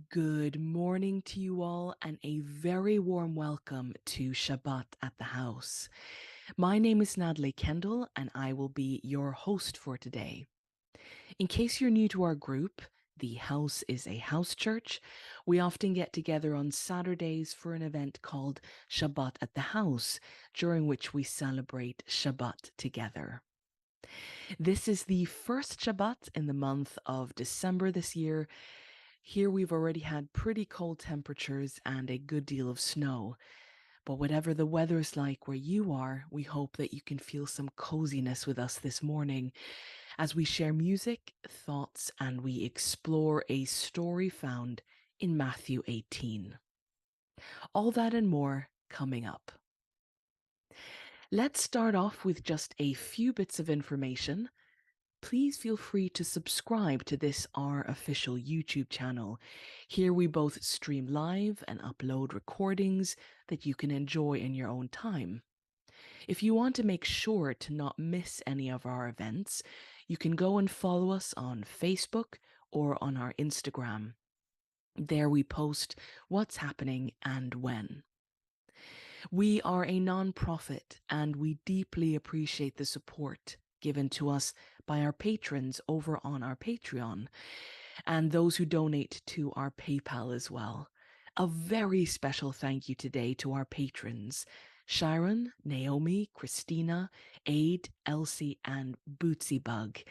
Good morning to you all, and a very warm welcome to Shabbat at the house. My name is Natalie Kendel, and I will be your host for today. In case you're new to our group, the house is a house church. We often get together on Saturdays for an event called Shabbat at the house, during which we celebrate Shabbat together. This is the first Shabbat in the month of December this year. Here we've already had pretty cold temperatures and a good deal of snow. But whatever the weather is like where you are, we hope that you can feel some coziness with us this morning as we share music, thoughts, and we explore a story found in Matthew 18. All that and more coming up. Let's start off with just a few bits of information. Please feel free to subscribe to this, our official YouTube channel. Here we both stream live and upload recordings that you can enjoy in your own time. If you want to make sure to not miss any of our events, you can go and follow us on Facebook or on our Instagram. There we post what's happening and when. We are a non-profit and we deeply appreciate the support given to us by our patrons over on our Patreon and those who donate to our PayPal as well. A very special thank you today to our patrons, Shairon, Naomi, Christina, Aid, Elsie, and bootsybug.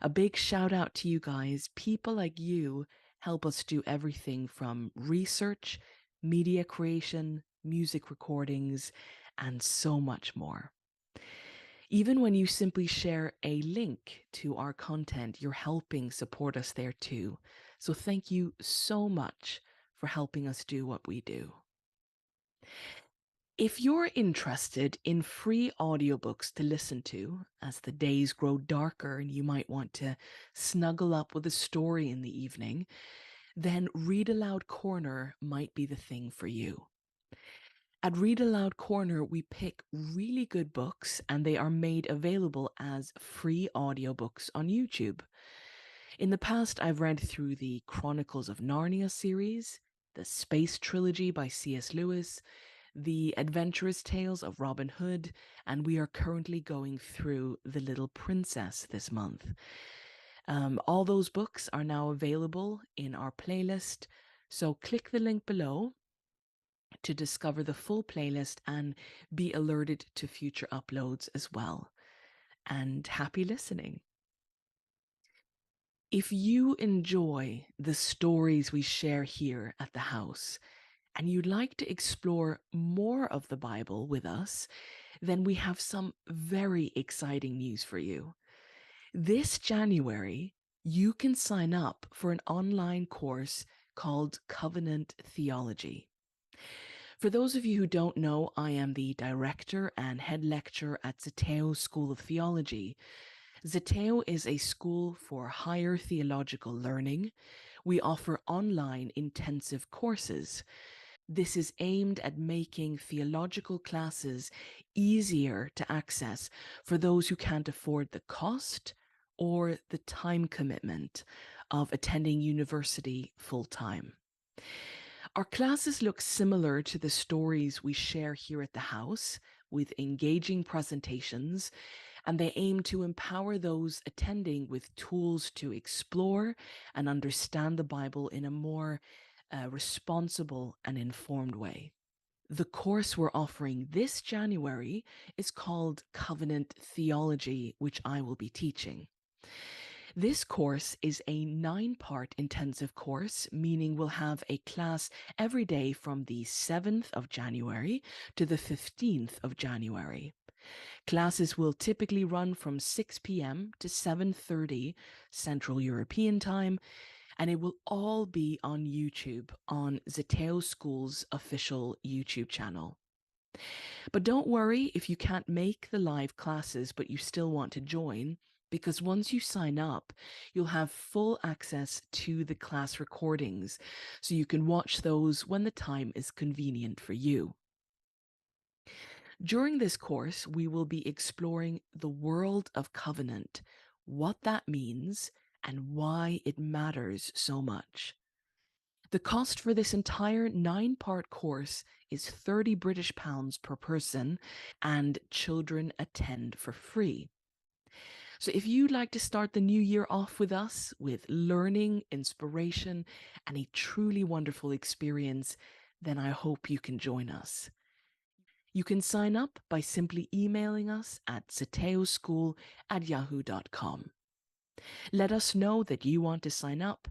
A big shout out to you guys. People like you help us do everything from research, media creation, music recordings, and so much more. Even when you simply share a link to our content, you're helping support us there too. So thank you so much for helping us do what we do. If you're interested in free audiobooks to listen to as the days grow darker and you might want to snuggle up with a story in the evening, then Read Aloud Corner might be the thing for you. At Read Aloud Corner, we pick really good books and they are made available as free audiobooks on YouTube. In the past, I've read through the Chronicles of Narnia series, the Space Trilogy by C.S. Lewis, the Adventurous Tales of Robin Hood, and we are currently going through The Little Princess this month. All those books are now available in our playlist, so click the link below to discover the full playlist and be alerted to future uploads as well. And happy listening. If you enjoy the stories we share here at the house and you'd like to explore more of the Bible with us, then we have some very exciting news for you. This January, you can sign up for an online course called Covenant Theology. For those of you who don't know, I am the director and head lecturer at ZETEO School of Theology. ZETEO is a school for higher theological learning. We offer online intensive courses. This is aimed at making theological classes easier to access for those who can't afford the cost or the time commitment of attending university full-time. Our classes look similar to the stories we share here at the house, with engaging presentations, and they aim to empower those attending with tools to explore and understand the Bible in a more responsible and informed way. The course we're offering this January is called Covenant Theology, which I will be teaching. This course is a 9-part intensive course, meaning we'll have a class every day from the 7th of January to the 15th of January. Classes will typically run from 6 p.m. to 7:30 Central European Time, and it will all be on YouTube on ZETEO School's official YouTube channel. But don't worry if you can't make the live classes but you still want to join, because once you sign up, you'll have full access to the class recordings, so you can watch those when the time is convenient for you. During this course, we will be exploring the world of covenant, what that means, and why it matters so much. The cost for this entire 9-part course is £30 per person, and children attend for free. So if you'd like to start the new year off with us with learning, inspiration, and a truly wonderful experience, then I hope you can join us. You can sign up by simply emailing us at zeteoschool@yahoo.com. Let us know that you want to sign up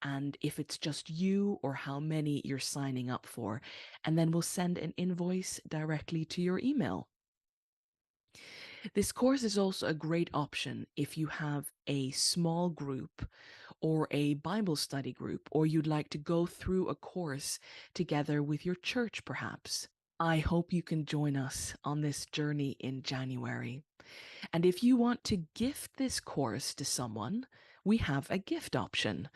and if it's just you or how many you're signing up for, and then we'll send an invoice directly to your email. This course is also a great option if you have a small group or a Bible study group, or you'd like to go through a course together with your church perhaps. I hope you can join us on this journey in January. And if you want to gift this course to someone, we have a gift option.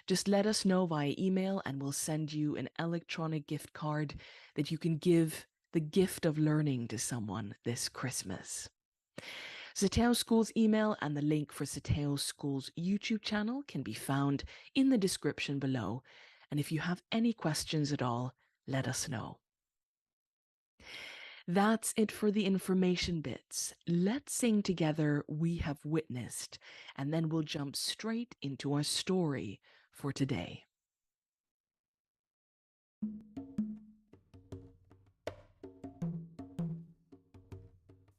Just let us know via email and we'll send you an electronic gift card that you can give the gift of learning to someone this Christmas. ZETEO School's email and the link for ZETEO School's YouTube channel can be found in the description below. And if you have any questions at all, let us know. That's it for the information bits. Let's sing together We Have Witnessed, and then we'll jump straight into our story for today.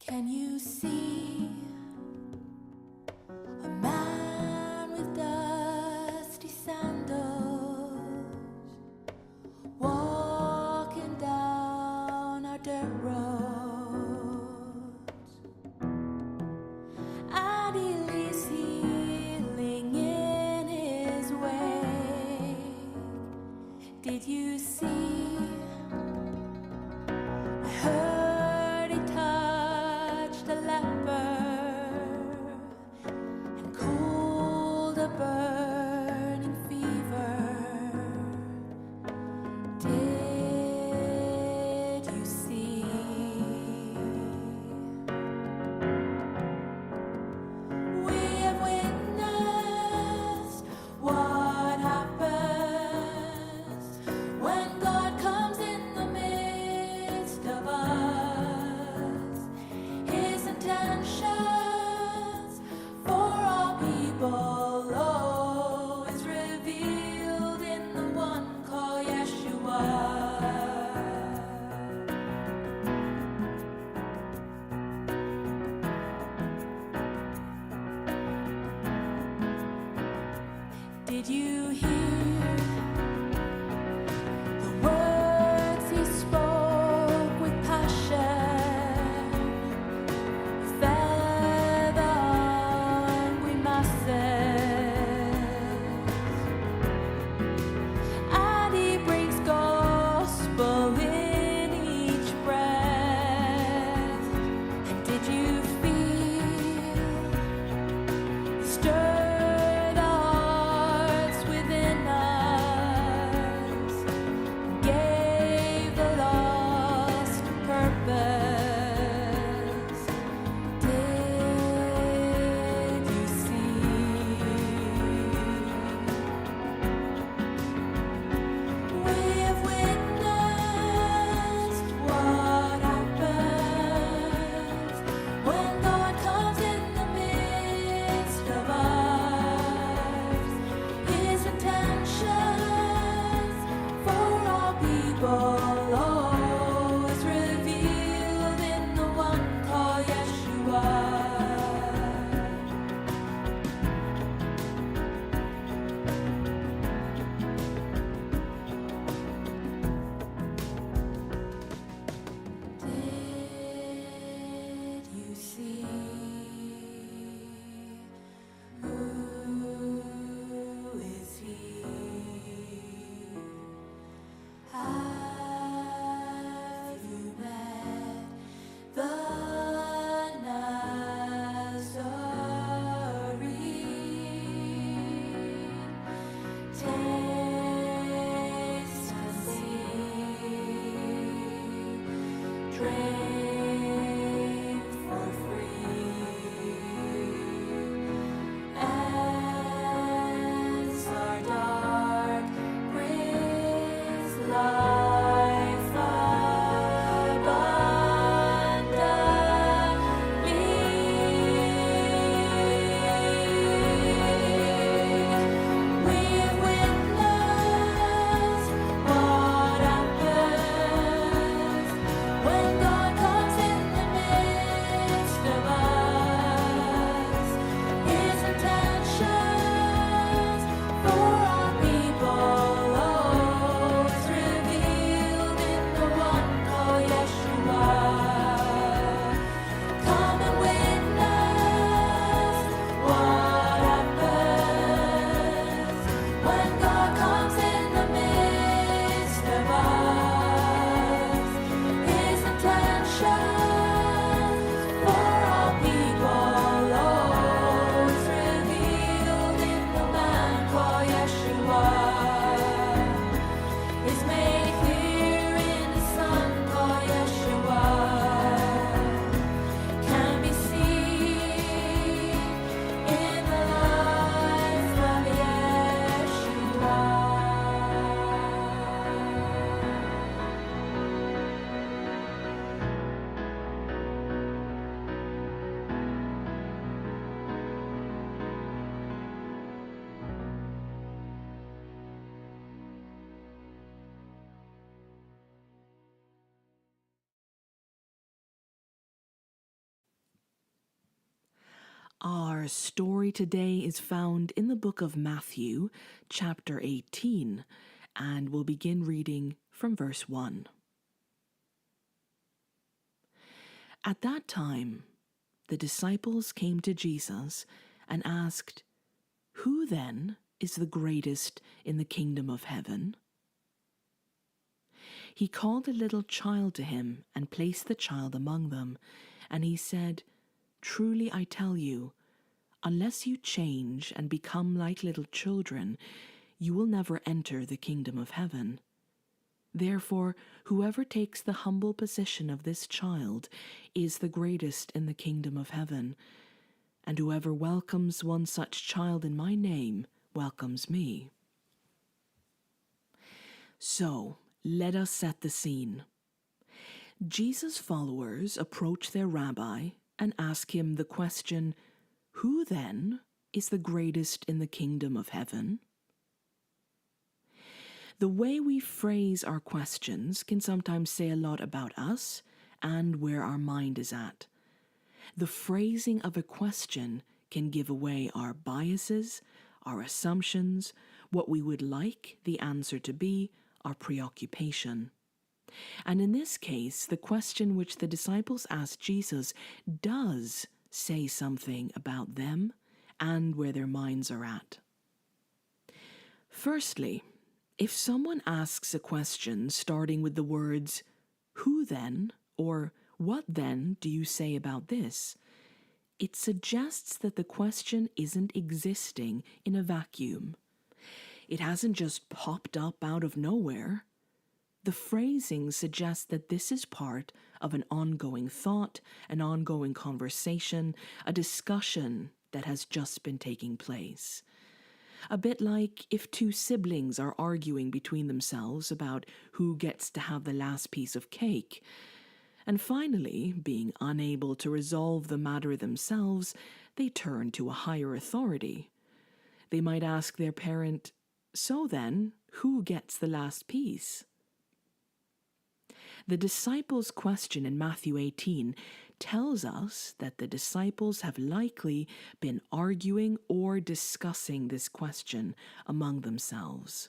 Can you see a man with dusty sandals walking down our dirt roads, and he leaves healing in his wake? Did you see? I heard he touched a leper and cooled a burning fever. Did you see? We have witnessed what happens when God comes in the midst of us. His intentions for all people, oh, is revealed in the one called Yeshua. Did you hear the words he spoke with passion? Fed the hungry masses, and he brings gospel in each breath. And did you feel he stirred the hearts within us, gave the lost purpose? Did you see? We have witnessed what happens when God comes in the midst of us. His intentions for all people, oh, is revealed in the one called Yeshua. Did you see? Who is he? Have you met the Nazarene? Taste and see, drink for free. Ends are dark, bring Our story today is found in the book of Matthew, chapter 18, and we'll begin reading from verse 1. At that time, the disciples came to Jesus and asked, "Who then is the greatest in the kingdom of heaven?" He called a little child to him and placed the child among them, and he said, "Truly I tell you, unless you change and become like little children, you will never enter the kingdom of heaven. Therefore, whoever takes the humble position of this child is the greatest in the kingdom of heaven, and whoever welcomes one such child in my name welcomes me." So, let us set the scene. Jesus' followers approach their rabbi and ask him the question, "Who then is the greatest in the kingdom of heaven?" The way we phrase our questions can sometimes say a lot about us and where our mind is at. The phrasing of a question can give away our biases, our assumptions, what we would like the answer to be, our preoccupation. And in this case, the question which the disciples asked Jesus does say something about them and where their minds are at. Firstly, if someone asks a question starting with the words, "Who then?" or "What then do you say about this?" it suggests that the question isn't existing in a vacuum. It hasn't just popped up out of nowhere. The phrasing suggests that this is part of an ongoing thought, an ongoing conversation, a discussion that has just been taking place. A bit like if two siblings are arguing between themselves about who gets to have the last piece of cake, and finally, being unable to resolve the matter themselves, they turn to a higher authority. They might ask their parent, "So then, who gets the last piece?" The disciples' question in Matthew 18 tells us that the disciples have likely been arguing or discussing this question among themselves.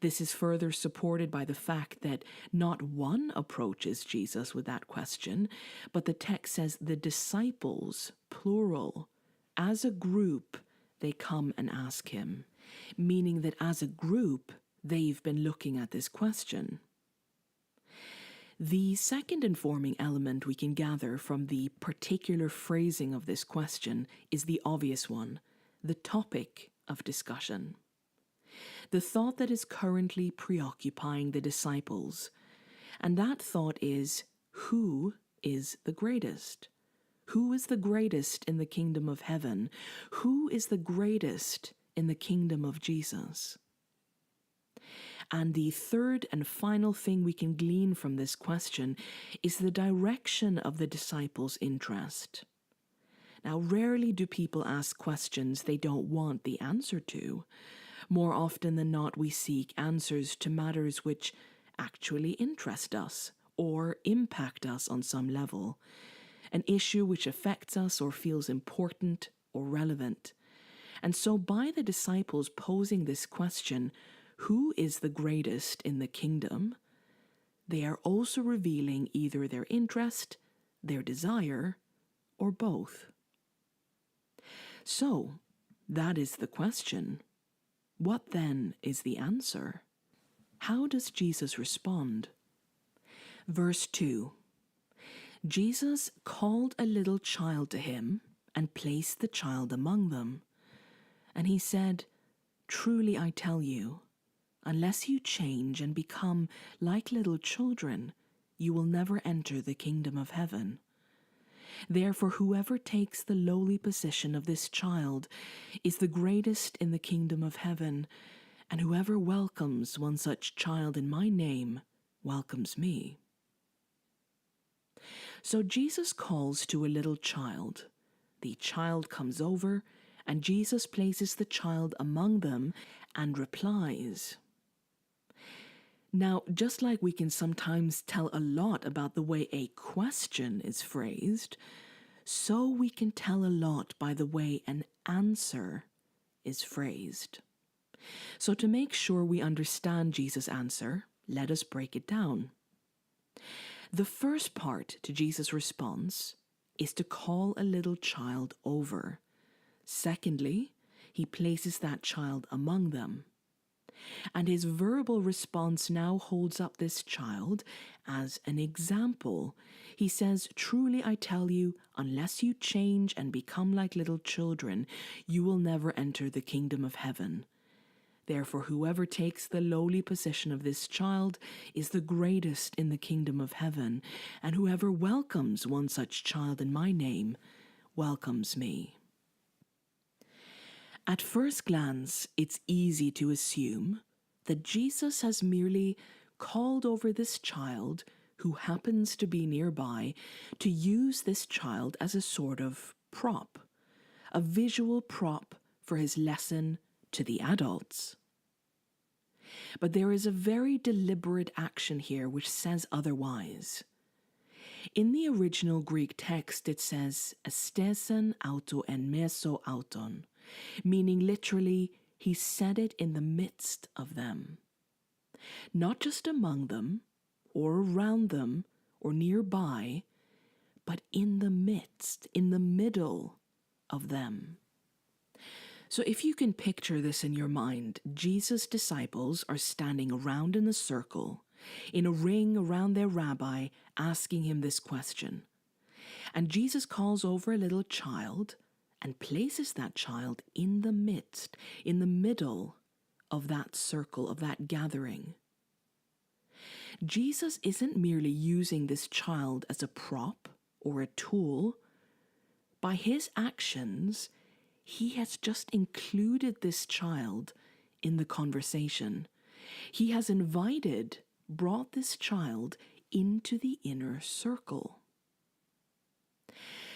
This is further supported by the fact that not one approaches Jesus with that question, but the text says the disciples, plural, as a group, they come and ask him, meaning that as a group, they've been looking at this question. The second informing element we can gather from the particular phrasing of this question is the obvious one, the topic of discussion. The thought that is currently preoccupying the disciples, and that thought is, who is the greatest? Who is the greatest in the kingdom of heaven? Who is the greatest in the kingdom of Jesus? And the third and final thing we can glean from this question is the direction of the disciples' interest. Now, rarely do people ask questions they don't want the answer to. More often than not, we seek answers to matters which actually interest us or impact us on some level, an issue which affects us or feels important or relevant. And so by the disciples posing this question, "Who is the greatest in the kingdom?" they are also revealing either their interest, their desire, or both. So, that is the question. What then is the answer? How does Jesus respond? Verse 2. Jesus called a little child to him and placed the child among them. And he said, "Truly I tell you, unless you change and become like little children, you will never enter the kingdom of heaven. Therefore, whoever takes the lowly position of this child is the greatest in the kingdom of heaven, and whoever welcomes one such child in my name welcomes me." So Jesus calls to a little child. The child comes over, and Jesus places the child among them and replies. Now, just like we can sometimes tell a lot about the way a question is phrased, So we can tell a lot by the way an answer is phrased. So to make sure we understand Jesus' answer, let us break it down. The first part to Jesus' response is to call a little child over. Secondly, he places that child among them. And his verbal response now holds up this child as an example. He says, "Truly I tell you, unless you change and become like little children, you will never enter the kingdom of heaven. Therefore, whoever takes the lowly position of this child is the greatest in the kingdom of heaven, and whoever welcomes one such child in my name welcomes me." At first glance, it's easy to assume that Jesus has merely called over this child who happens to be nearby to use this child as a sort of prop, a visual prop for his lesson to the adults. But there is a very deliberate action here which says otherwise. In the original Greek text, it says "estesen auto en meso auton," meaning literally, he said it in the midst of them. Not just among them, or around them, or nearby, but in the midst, in the middle of them. So if you can picture this in your mind, Jesus' disciples are standing around in a circle, in a ring around their rabbi, asking him this question. And Jesus calls over a little child and places that child in the midst, in the middle of that circle, of that gathering. Jesus isn't merely using this child as a prop or a tool. By his actions, he has just included this child in the conversation. He has brought this child into the inner circle.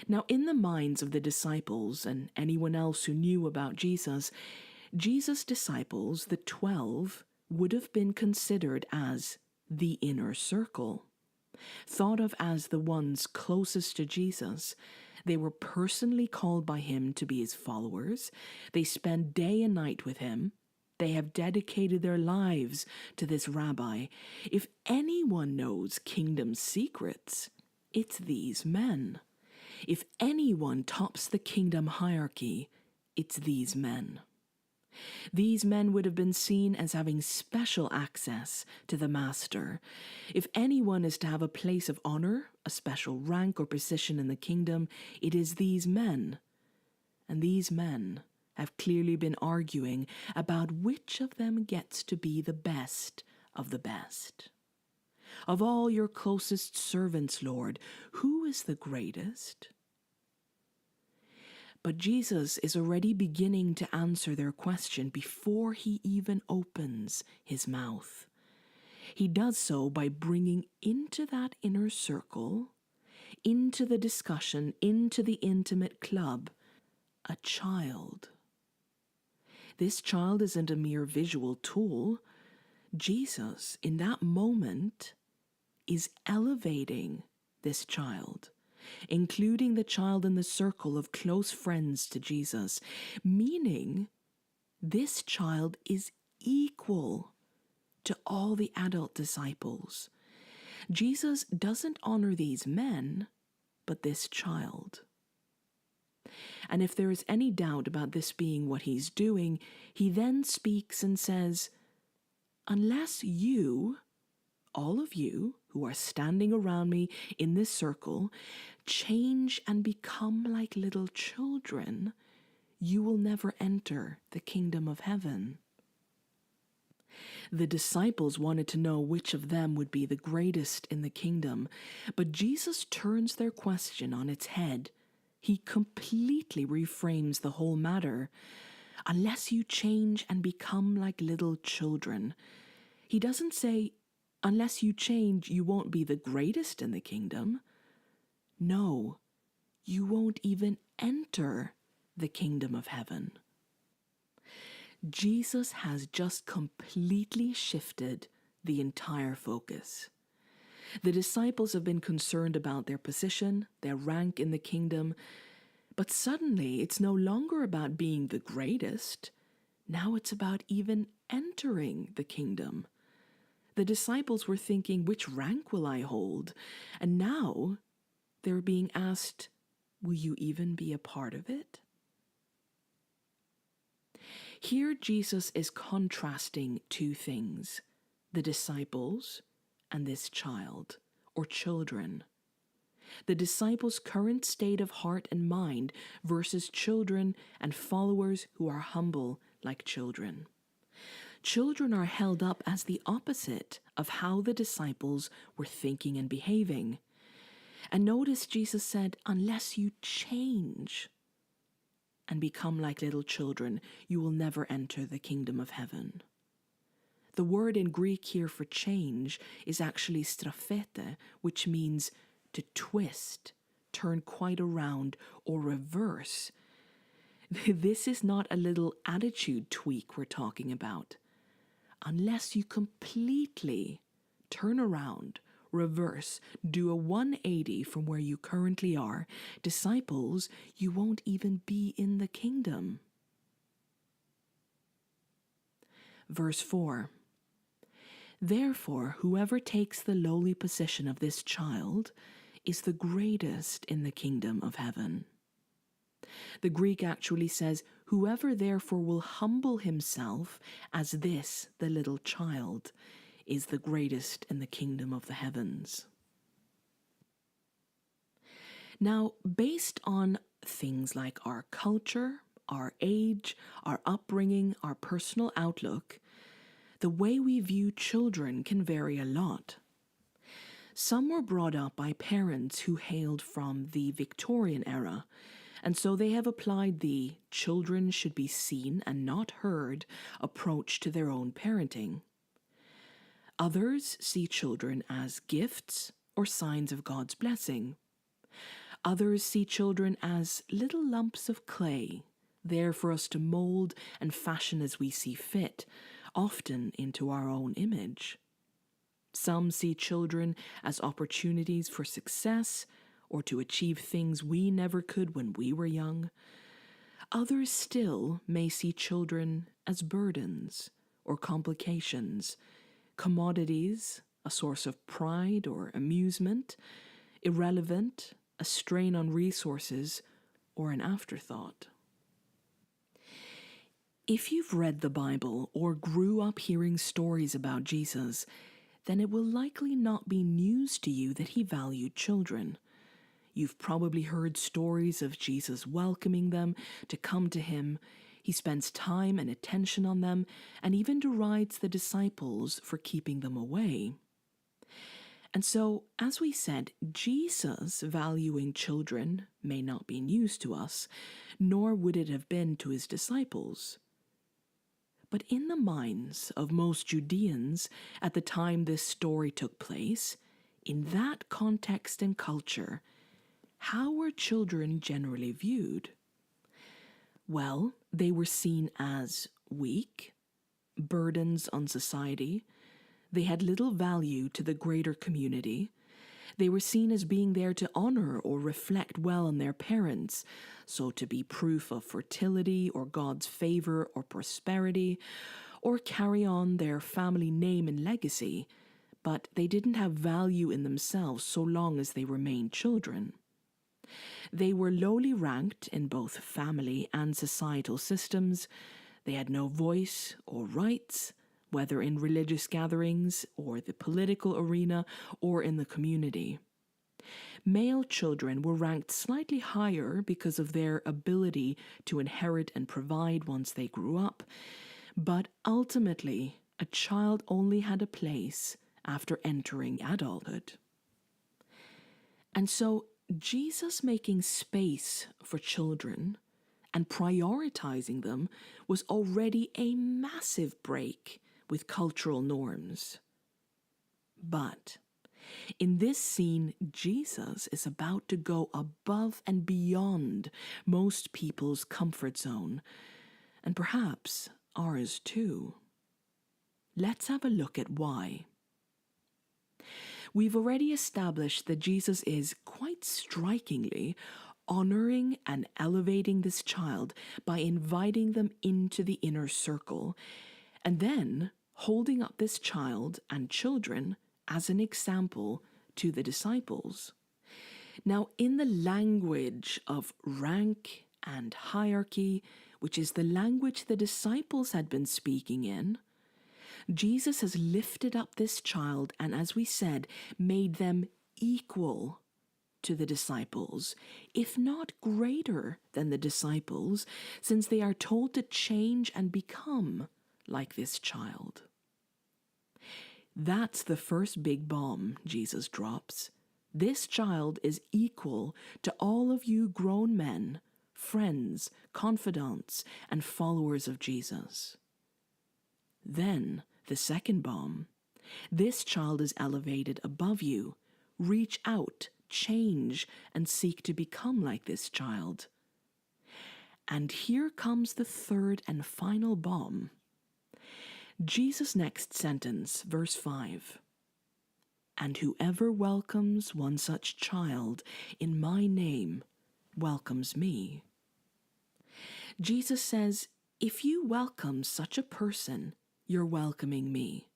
Now, in the minds of the disciples and anyone else who knew about Jesus' disciples, the 12, would have been considered as the inner circle, thought of as the ones closest to Jesus. They were personally called by him to be his followers. They spend day and night with him. They have dedicated their lives to this rabbi. If anyone knows kingdom secrets, it's these men. If anyone tops the kingdom hierarchy, it's these men. These men would have been seen as having special access to the master. If anyone is to have a place of honor, a special rank or position in the kingdom, it is these men. And these men have clearly been arguing about which of them gets to be the best of the best. Of all your closest servants, Lord, who is the greatest? But Jesus is already beginning to answer their question before he even opens his mouth. He does so by bringing into that inner circle, into the discussion, into the intimate club, a child. This child isn't a mere visual tool. Jesus, in that moment, is elevating this child, including the child in the circle of close friends to Jesus, meaning this child is equal to all the adult disciples. Jesus doesn't honor these men, but this child. And if there is any doubt about this being what he's doing, he then speaks and says, "Unless you, all of you who are standing around me in this circle, change and become like little children, you will never enter the kingdom of heaven." The disciples wanted to know which of them would be the greatest in the kingdom, but Jesus turns their question on its head. He completely reframes the whole matter. Unless you change and become like little children. He doesn't say, unless you change, you won't be the greatest in the kingdom. No, you won't even enter the kingdom of heaven. Jesus has just completely shifted the entire focus. The disciples have been concerned about their position, their rank in the kingdom, but suddenly it's no longer about being the greatest. Now it's about even entering the kingdom. The disciples were thinking, which rank will I hold? And now they're being asked, will you even be a part of it? Here Jesus is contrasting two things, the disciples and this child, or children. The disciples' current state of heart and mind versus children and followers who are humble like children. Children are held up as the opposite of how the disciples were thinking and behaving. And notice Jesus said, unless you change and become like little children, you will never enter the kingdom of heaven. The word in Greek here for change is actually strafete, which means to twist, turn quite around, or reverse. This is not a little attitude tweak we're talking about. Unless you completely turn around, reverse, do a 180 from where you currently are, disciples, you won't even be in the kingdom. Verse 4. Therefore, whoever takes the lowly position of this child is the greatest in the kingdom of heaven. The Greek actually says, whoever therefore will humble himself as this, the little child, is the greatest in the kingdom of the heavens. Now, based on things like our culture, our age, our upbringing, our personal outlook, the way we view children can vary a lot. Some were brought up by parents who hailed from the Victorian era, and so they have applied the children should be seen and not heard approach to their own parenting. Others see children as gifts or signs of God's blessing. Others see children as little lumps of clay, there for us to mold and fashion as we see fit, often into our own image. Some see children as opportunities for success or to achieve things we never could when we were young. Others still may see children as burdens or complications, commodities, a source of pride or amusement, irrelevant, a strain on resources, or an afterthought. If you've read the Bible or grew up hearing stories about Jesus, then it will likely not be news to you that he valued children. You've probably heard stories of Jesus welcoming them to come to him. He spends time and attention on them and even derides the disciples for keeping them away. And so, as we said, Jesus valuing children may not be news to us, nor would it have been to his disciples. But in the minds of most Judeans at the time this story took place, in that context and culture, how were children generally viewed? Well, they were seen as weak, burdens on society. They had little value to the greater community. They were seen as being there to honor or reflect well on their parents, so to be proof of fertility or God's favor or prosperity, or carry on their family name and legacy, but they didn't have value in themselves so long as they remained children. They were lowly ranked in both family and societal systems. They had no voice or rights, whether in religious gatherings or the political arena or in the community. Male children were ranked slightly higher because of their ability to inherit and provide once they grew up, but ultimately, a child only had a place after entering adulthood. And so, Jesus making space for children and prioritizing them was already a massive break with cultural norms. But in this scene, Jesus is about to go above and beyond most people's comfort zone, and perhaps ours too. Let's have a look at why. We've already established that Jesus is, quite strikingly, honoring and elevating this child by inviting them into the inner circle, and then holding up this child and children as an example to the disciples. Now, in the language of rank and hierarchy, which is the language the disciples had been speaking in, Jesus has lifted up this child and, as we said, made them equal to the disciples, if not greater than the disciples, since they are told to change and become like this child. That's the first big bomb Jesus drops. This child is equal to all of you grown men, friends, confidants, and followers of Jesus. Then, the second bomb. This child is elevated above you. Reach out, change, and seek to become like this child. And here comes the third and final bomb. Jesus' next sentence, verse 5. And whoever welcomes one such child in my name welcomes me. Jesus says, if you welcome such a person, you're welcoming me.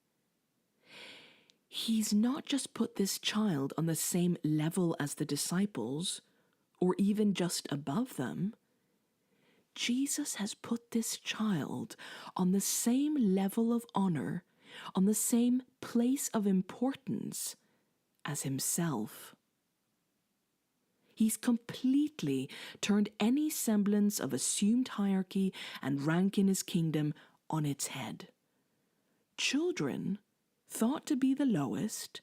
He's not just put this child on the same level as the disciples, or even just above them. Jesus has put this child on the same level of honor, on the same place of importance as himself. He's completely turned any semblance of assumed hierarchy and rank in his kingdom on its head. Children, thought to be the lowest,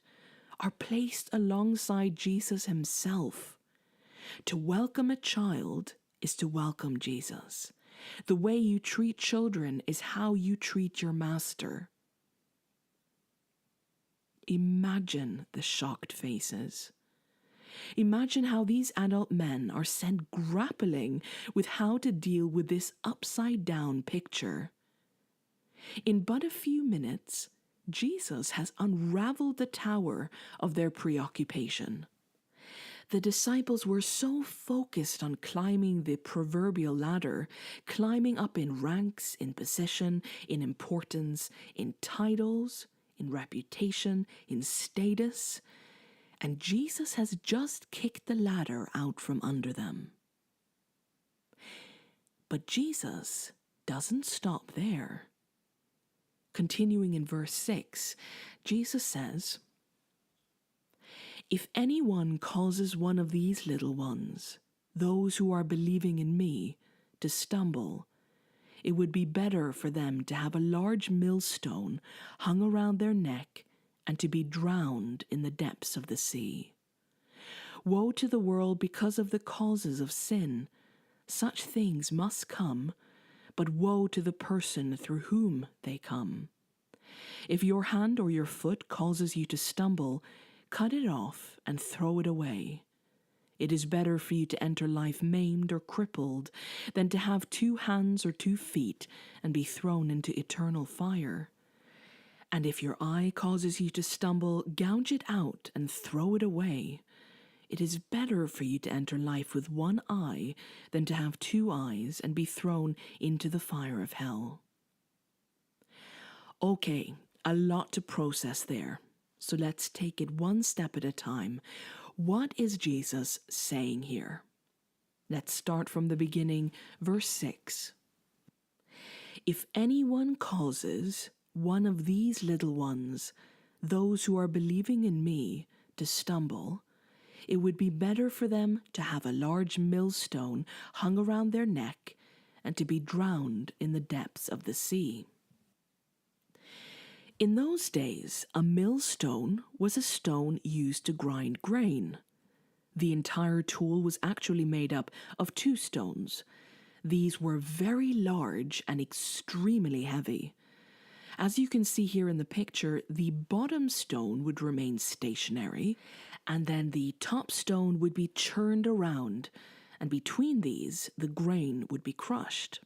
are placed alongside Jesus himself. To welcome a child is to welcome Jesus. The way you treat children is how you treat your master. Imagine the shocked faces. Imagine how these adult men are sent grappling with how to deal with this upside-down picture. In but a few minutes, Jesus has unraveled the tower of their preoccupation. The disciples were so focused on climbing the proverbial ladder, climbing up in ranks, in position, in importance, in titles, in reputation, in status, and Jesus has just kicked the ladder out from under them. But Jesus doesn't stop there. Continuing in verse 6, Jesus says, if anyone causes one of these little ones, those who are believing in me, to stumble, it would be better for them to have a large millstone hung around their neck and to be drowned in the depths of the sea. Woe to the world because of the causes of sin. Such things must come, but woe to the person through whom they come. If your hand or your foot causes you to stumble, cut it off and throw it away. It is better for you to enter life maimed or crippled than to have 2 hands or 2 feet and be thrown into eternal fire. And if your eye causes you to stumble, gouge it out and throw it away. It is better for you to enter life with 1 eye than to have 2 eyes and be thrown into the fire of hell. Okay, a lot to process there. So let's take it one step at a time. What is Jesus saying here? Let's start from the beginning, verse 6. If anyone causes one of these little ones, those who are believing in me, to stumble, it would be better for them to have a large millstone hung around their neck and to be drowned in the depths of the sea. In those days, a millstone was a stone used to grind grain. The entire tool was actually made up of 2 stones. These were very large and extremely heavy. As you can see here in the picture, the bottom stone would remain stationary, and then the top stone would be churned around, and between these, the grain would be crushed.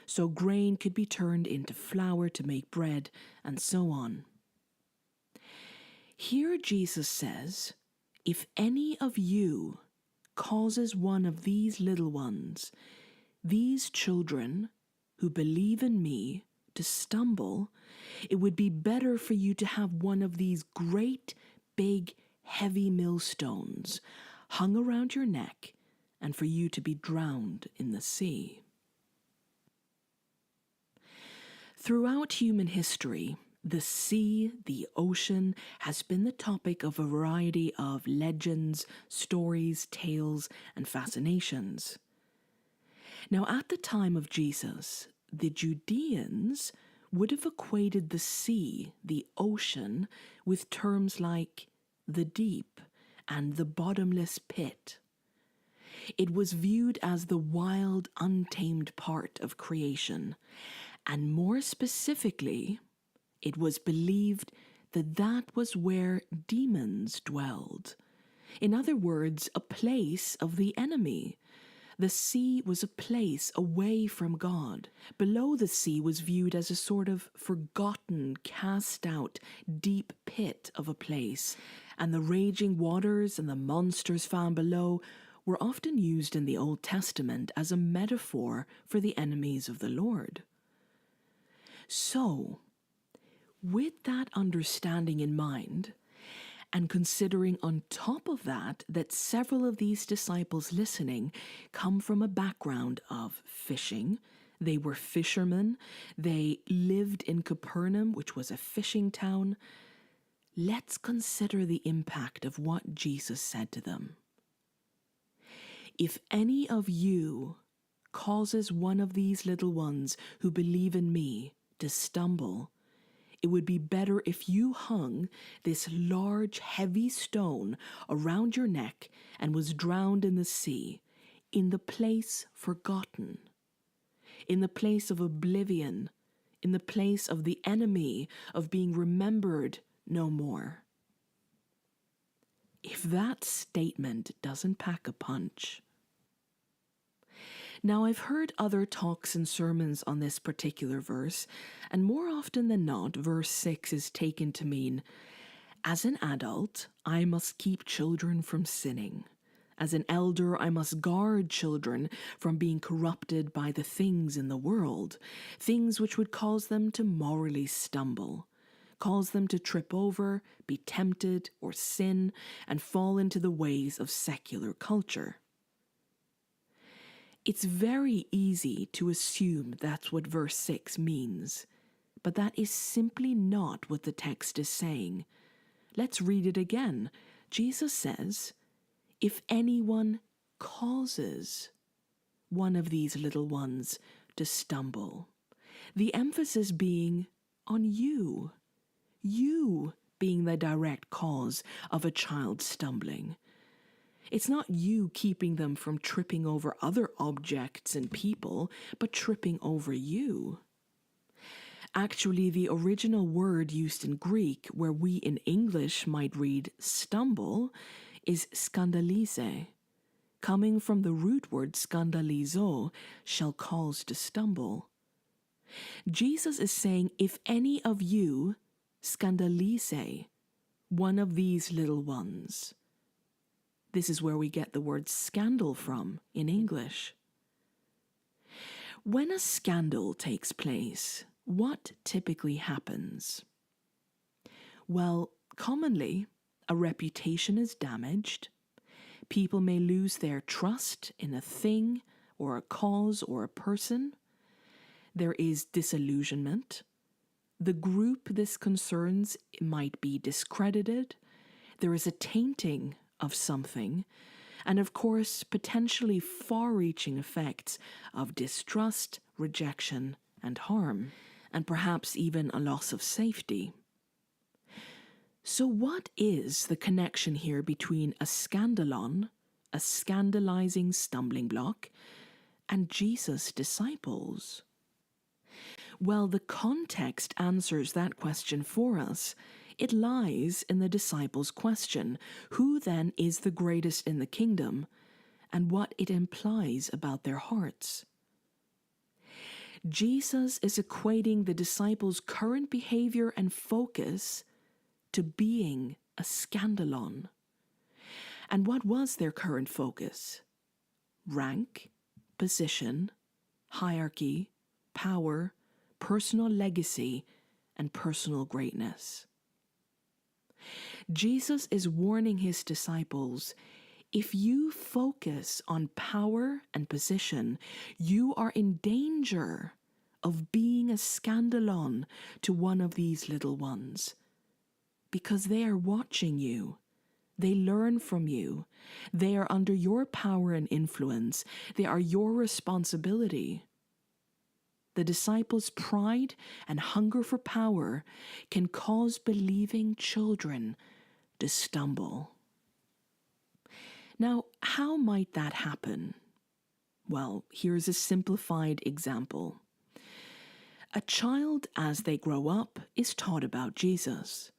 So grain could be turned into flour to make bread, and so on. Here Jesus says, if any of you causes one of these little ones, these children who believe in me, to stumble, it would be better for you to have one of these great, big, heavy millstones hung around your neck and for you to be drowned in the sea. Throughout human history, the sea, the ocean, has been the topic of a variety of legends, stories, tales, and fascinations. Now, at the time of Jesus, the Judeans would have equated the sea, the ocean, with terms like the deep and the bottomless pit. It was viewed as the wild, untamed part of creation, and more specifically, it was believed that that was where demons dwelled. In other words, a place of the enemy. The sea was a place away from God. Below the sea was viewed as a sort of forgotten, cast out, deep pit of a place, and the raging waters and the monsters found below were often used in the Old Testament as a metaphor for the enemies of the Lord. So, with that understanding in mind, and considering on top of that several of these disciples listening come from a background of fishing, they were fishermen, they lived in Capernaum, which was a fishing town, let's consider the impact of what Jesus said to them. If any of you causes one of these little ones who believe in me to stumble, it would be better if you hung this large, heavy stone around your neck and was drowned in the sea, in the place forgotten, in the place of oblivion, in the place of the enemy, of being remembered no more. If that statement doesn't pack a punch. Now, I've heard other talks and sermons on this particular verse, and more often than not, verse 6 is taken to mean, as an adult, I must keep children from sinning. As an elder, I must guard children from being corrupted by the things in the world, things which would cause them to morally stumble, cause them to trip over, be tempted, or sin, and fall into the ways of secular culture. It's very easy to assume that's what verse 6 means, but that is simply not what the text is saying. Let's read it again. Jesus says, if anyone causes one of these little ones to stumble, the emphasis being on you being the direct cause of a child stumbling. It's not you keeping them from tripping over other objects and people, but tripping over you. Actually, the original word used in Greek, where we in English might read stumble, is skandalize, coming from the root word skandalizo, shall cause to stumble. Jesus is saying, if any of you skandalize one of these little ones. This is where we get the word scandal from in English. When a scandal takes place, what typically happens? Well, commonly, a reputation is damaged. People may lose their trust in a thing or a cause or a person. There is disillusionment. The group this concerns might be discredited. There is a tainting of something, and of course, potentially far-reaching effects of distrust, rejection, and harm, and perhaps even a loss of safety. So what is the connection here between a scandalon, a scandalizing stumbling block, and Jesus' disciples? Well, the context answers that question for us. It lies in the disciples' question, who then is the greatest in the kingdom, and what it implies about their hearts. Jesus is equating the disciples' current behavior and focus to being a scandalon. And what was their current focus? Rank, position, hierarchy, power, personal legacy, and personal greatness. Jesus is warning his disciples, if you focus on power and position, you are in danger of being a scandalon to one of these little ones, because they are watching you. They learn from you. They are under your power and influence. They are your responsibility. The disciples' pride and hunger for power can cause believing children to stumble. Now, how might that happen? Well, here's a simplified example. A child, as they grow up, is taught about Jesus,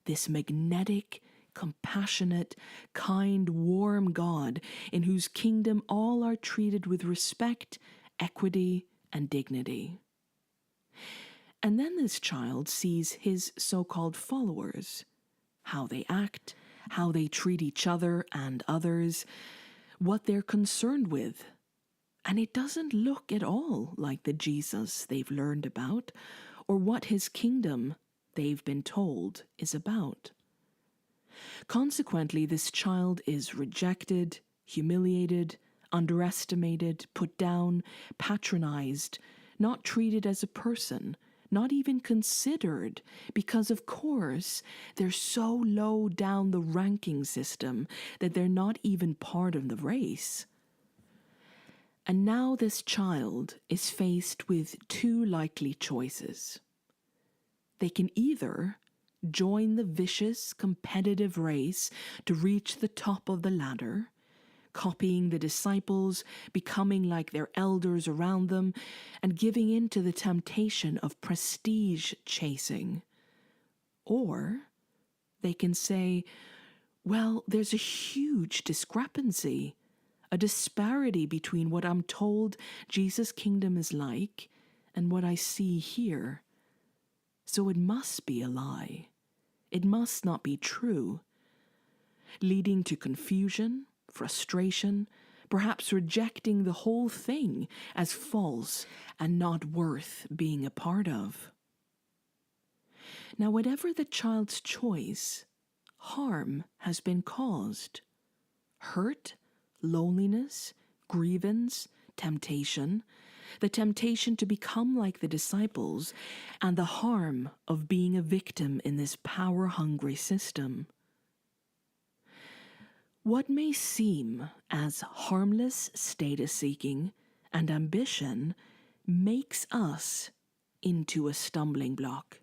this magnetic, compassionate, kind, warm God in whose kingdom all are treated with respect, equity, and dignity. And then this child sees his so-called followers, how they act, how they treat each other and others, what they're concerned with. And it doesn't look at all like the Jesus they've learned about or what his kingdom they've been told is about. Consequently, this child is rejected, humiliated, underestimated, put down, patronized, not treated as a person, not even considered, because of course they're so low down the ranking system that they're not even part of the race. And now this child is faced with two likely choices. They can either join the vicious, competitive race to reach the top of the ladder, copying the disciples, becoming like their elders around them, and giving in to the temptation of prestige chasing. Or they can say, well, there's a huge discrepancy, a disparity between what I'm told Jesus' kingdom is like and what I see here. So it must be a lie. It must not be true, leading to confusion, frustration, perhaps rejecting the whole thing as false and not worth being a part of. Now, whatever the child's choice, harm has been caused. Hurt, loneliness, grievance, temptation, the temptation to become like the disciples, and the harm of being a victim in this power-hungry system. What may seem as harmless status-seeking and ambition makes us into a stumbling block.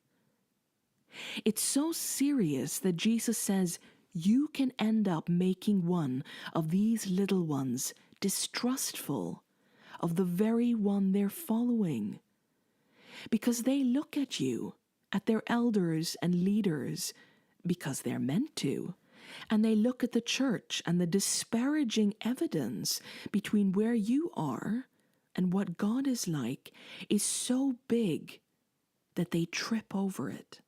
It's so serious that Jesus says you can end up making one of these little ones distrustful of the very one they're following, because they look at you, at their elders and leaders, because they're meant to, and they look at the church and the disparaging evidence between where you are and what God is like is so big that they trip over it.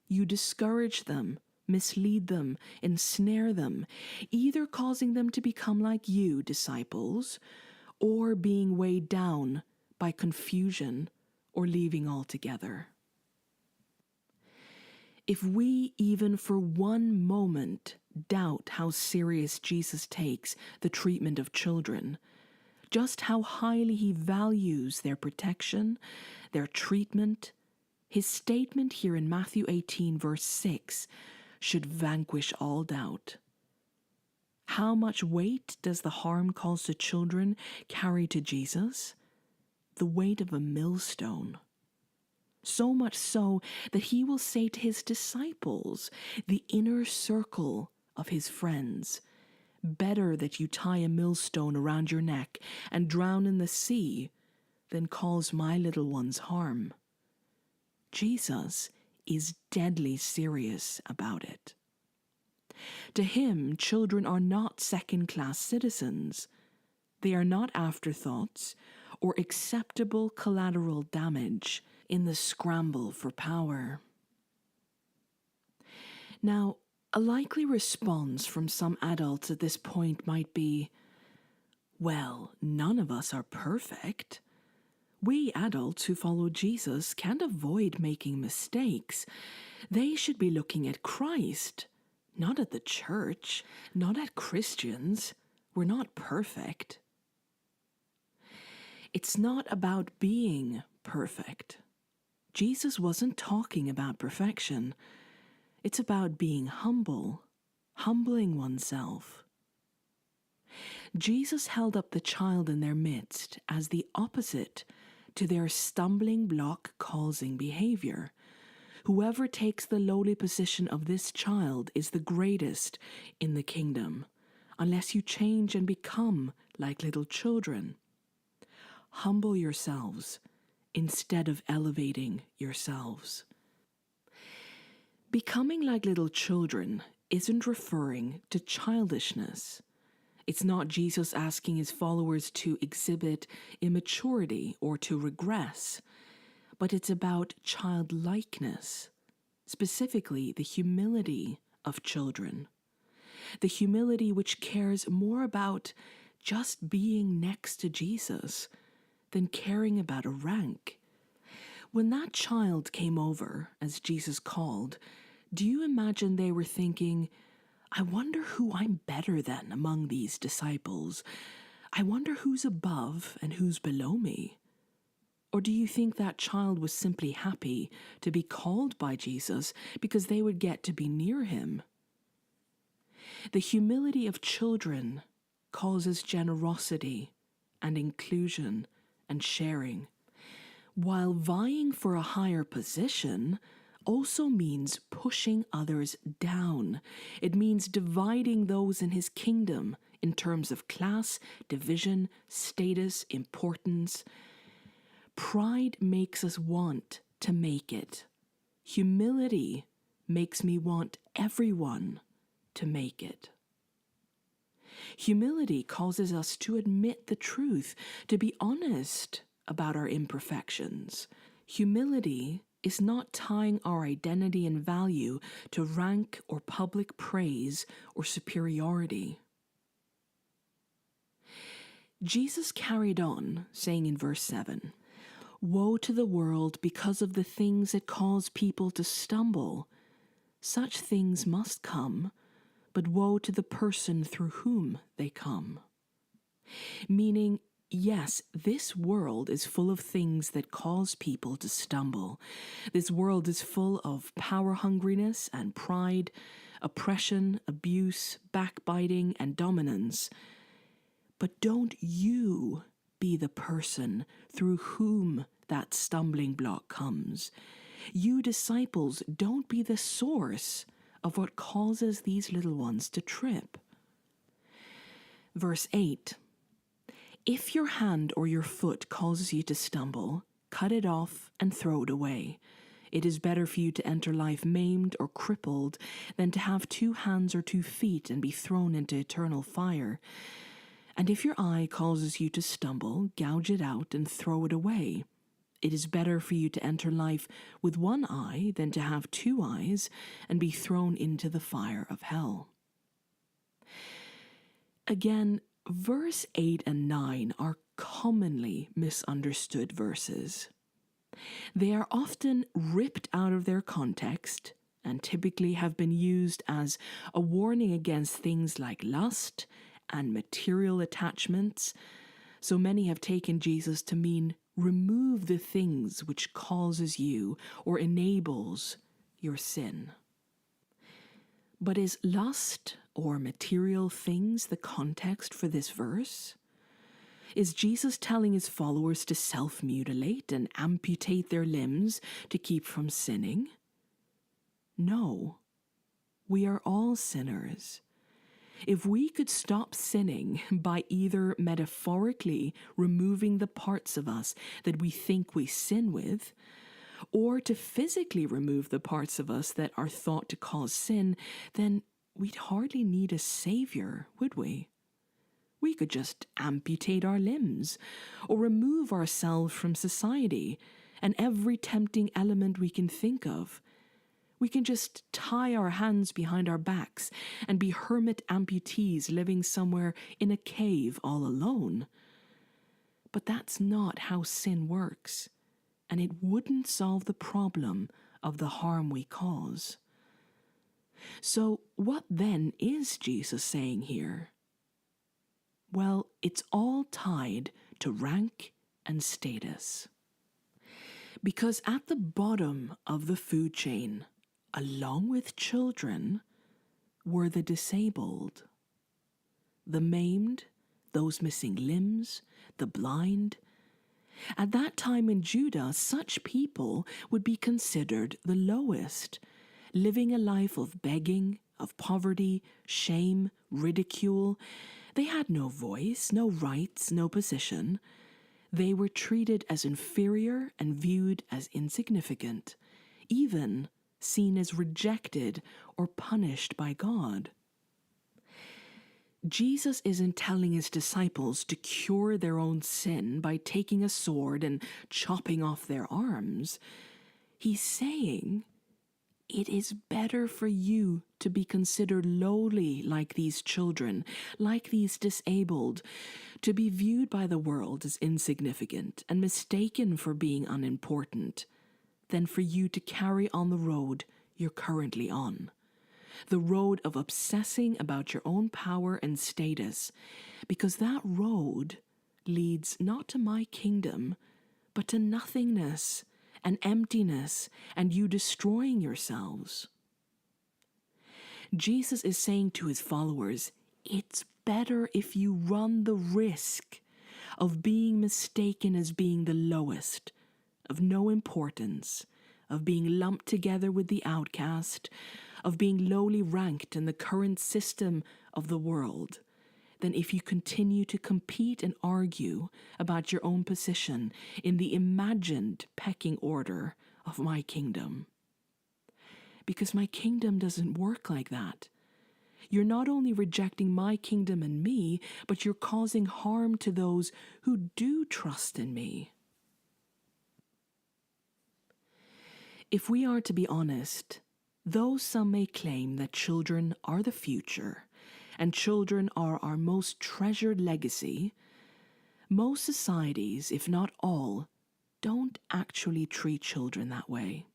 You discourage them, mislead them, ensnare them, either causing them to become like you, disciples, or being weighed down by confusion or leaving altogether. If we even for one moment doubt how serious Jesus takes the treatment of children, just how highly he values their protection, their treatment, his statement here in Matthew 18, verse 6, should vanquish all doubt. How much weight does the harm caused to children carry to Jesus? The weight of a millstone. So much so that he will say to his disciples, the inner circle of his friends, better that you tie a millstone around your neck and drown in the sea than cause my little ones harm. Jesus is deadly serious about it. To him, children are not second-class citizens. They are not afterthoughts or acceptable collateral damage in the scramble for power. Now, a likely response from some adults at this point might be, well, none of us are perfect. We adults who follow Jesus can't avoid making mistakes. They should be looking at Christ, not at the church, not at Christians. We're not perfect. It's not about being perfect. Jesus wasn't talking about perfection. It's about being humble, humbling oneself. Jesus held up the child in their midst as the opposite to their stumbling block causing behavior. Whoever takes the lowly position of this child is the greatest in the kingdom, unless you change and become like little children. Humble yourselves instead of elevating yourselves. Becoming like little children isn't referring to childishness. It's not Jesus asking his followers to exhibit immaturity or to regress, but it's about childlikeness, specifically the humility of children. The humility which cares more about just being next to Jesus than caring about a rank. When that child came over, as Jesus called, do you imagine they were thinking, I wonder who I'm better than among these disciples? I wonder who's above and who's below me? Or do you think that child was simply happy to be called by Jesus because they would get to be near him? The humility of children causes generosity and inclusion and sharing, while vying for a higher position also means pushing others down. It means dividing those in his kingdom in terms of class, division, status, importance. Pride makes us want to make it. Humility makes me want everyone to make it. Humility causes us to admit the truth, to be honest about our imperfections. Humility is not tying our identity and value to rank or public praise or superiority. Jesus carried on, saying in verse 7, "Woe to the world because of the things that cause people to stumble. Such things must come, but woe to the person through whom they come." Meaning, yes, this world is full of things that cause people to stumble. This world is full of power hungriness and pride, oppression, abuse, backbiting, and dominance. But don't you be the person through whom that stumbling block comes. You disciples, don't be the source of what causes these little ones to trip. Verse 8, "If your hand or your foot causes you to stumble, cut it off and throw it away. It is better for you to enter life maimed or crippled than to have 2 hands or 2 feet and be thrown into eternal fire. And if your eye causes you to stumble, gouge it out and throw it away. It is better for you to enter life with 1 eye than to have 2 eyes and be thrown into the fire of hell." Again, verse 8 and 9 are commonly misunderstood verses. They are often ripped out of their context and typically have been used as a warning against things like lust and material attachments. So many have taken Jesus to mean remove the things which causes you or enables your sin. But is lust or material things the context for this verse? Is Jesus telling his followers to self-mutilate and amputate their limbs to keep from sinning? No. We are all sinners. If we could stop sinning by either metaphorically removing the parts of us that we think we sin with, or to physically remove the parts of us that are thought to cause sin, then we'd hardly need a savior, would we? We could just amputate our limbs, or remove ourselves from society and every tempting element we can think of. We can just tie our hands behind our backs and be hermit amputees living somewhere in a cave all alone. But that's not how sin works, and it wouldn't solve the problem of the harm we cause. So, what then is Jesus saying here? Well, it's all tied to rank and status. Because at the bottom of the food chain, along with children, were the disabled, the maimed, those missing limbs, the blind. At that time in Judah, such people would be considered the lowest, living a life of begging, of poverty, shame, ridicule. They had no voice, no rights, no position. They were treated as inferior and viewed as insignificant, even seen as rejected or punished by God. Jesus isn't telling his disciples to cure their own sin by taking a sword and chopping off their arms. He's saying, it is better for you to be considered lowly like these children, like these disabled, to be viewed by the world as insignificant and mistaken for being unimportant, than for you to carry on the road you're currently on. The road of obsessing about your own power and status, because that road leads not to my kingdom, but to nothingness and emptiness and you destroying yourselves. Jesus is saying to his followers, it's better if you run the risk of being mistaken as being the lowest, of no importance, of being lumped together with the outcast, of being lowly ranked in the current system of the world, than if you continue to compete and argue about your own position in the imagined pecking order of my kingdom. Because my kingdom doesn't work like that. You're not only rejecting my kingdom and me, but you're causing harm to those who do trust in me. If we are to be honest, though some may claim that children are the future, and children are our most treasured legacy, most societies, if not all, don't actually treat children that way.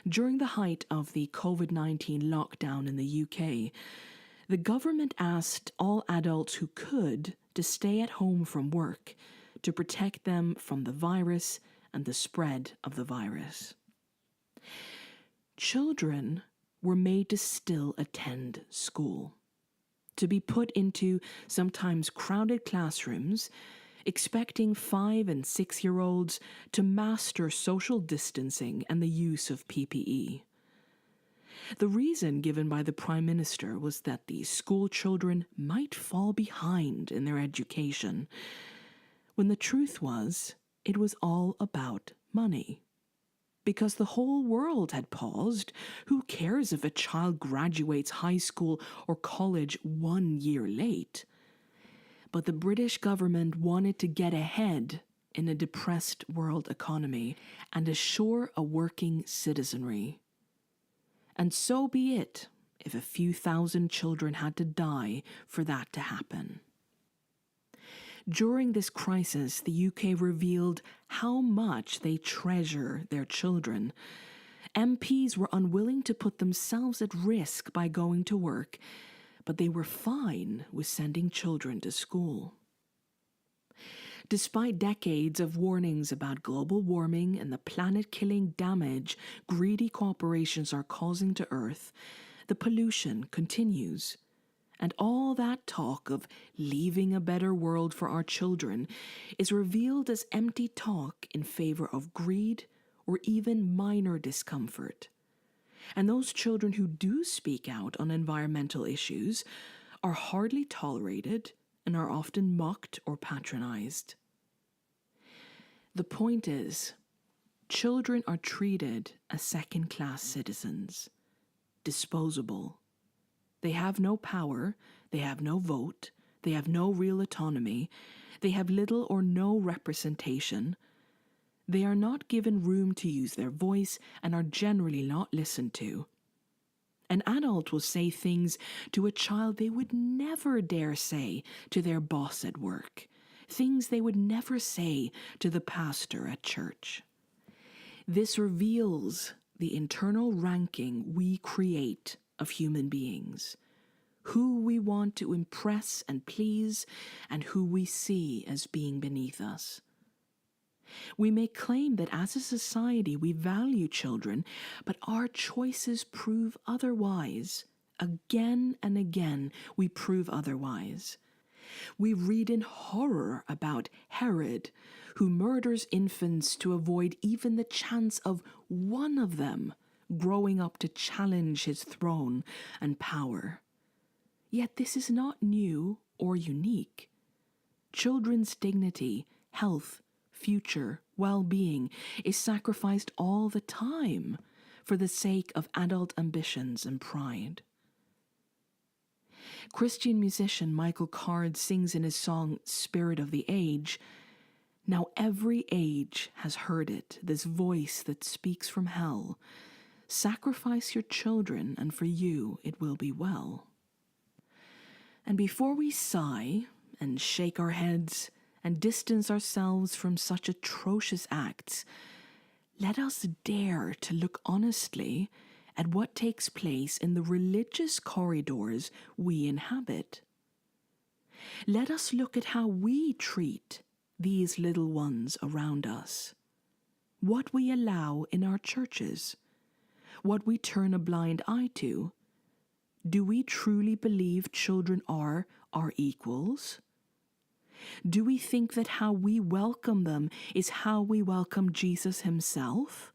During the height of the COVID-19 lockdown in the UK, the government asked all adults who could to stay at home from work to protect them from the virus and the spread of the virus. Children were made to still attend school, to be put into sometimes crowded classrooms, expecting 5- and 6-year-olds to master social distancing and the use of PPE. The reason given by the Prime Minister was that the school children might fall behind in their education, when the truth was, it was all about money. Because the whole world had paused, who cares if a child graduates high school or college 1 year late? But the British government wanted to get ahead in a depressed world economy and assure a working citizenry. And so be it if a few thousand children had to die for that to happen. During this crisis, the UK revealed how much they treasure their children. MPs were unwilling to put themselves at risk by going to work, but they were fine with sending children to school. Despite decades of warnings about global warming and the planet-killing damage greedy corporations are causing to Earth, the pollution continues. And all that talk of leaving a better world for our children is revealed as empty talk in favor of greed or even minor discomfort. And those children who do speak out on environmental issues are hardly tolerated and are often mocked or patronized. The point is, children are treated as second-class citizens, disposable. They have no power, they have no vote, they have no real autonomy, they have little or no representation. They are not given room to use their voice and are generally not listened to. An adult will say things to a child they would never dare say to their boss at work, things they would never say to the pastor at church. This reveals the internal ranking we create of human beings, who we want to impress and please, and who we see as being beneath us. We may claim that as a society we value children, but our choices prove otherwise. Again and again we prove otherwise. We read in horror about Herod, who murders infants to avoid even the chance of one of them growing up to challenge his throne and power. Yet this is not new or unique. Children's dignity, health, future, well-being is sacrificed all the time for the sake of adult ambitions and pride. Christian musician Michael Card sings in his song Spirit of the Age, "Now every age has heard it, this voice that speaks from hell. Sacrifice your children, and for you it will be well." And before we sigh and shake our heads and distance ourselves from such atrocious acts, let us dare to look honestly at what takes place in the religious corridors we inhabit. Let us look at how we treat these little ones around us, what we allow in our churches, what we turn a blind eye to. Do we truly believe children are our equals? Do we think that how we welcome them is how we welcome Jesus himself?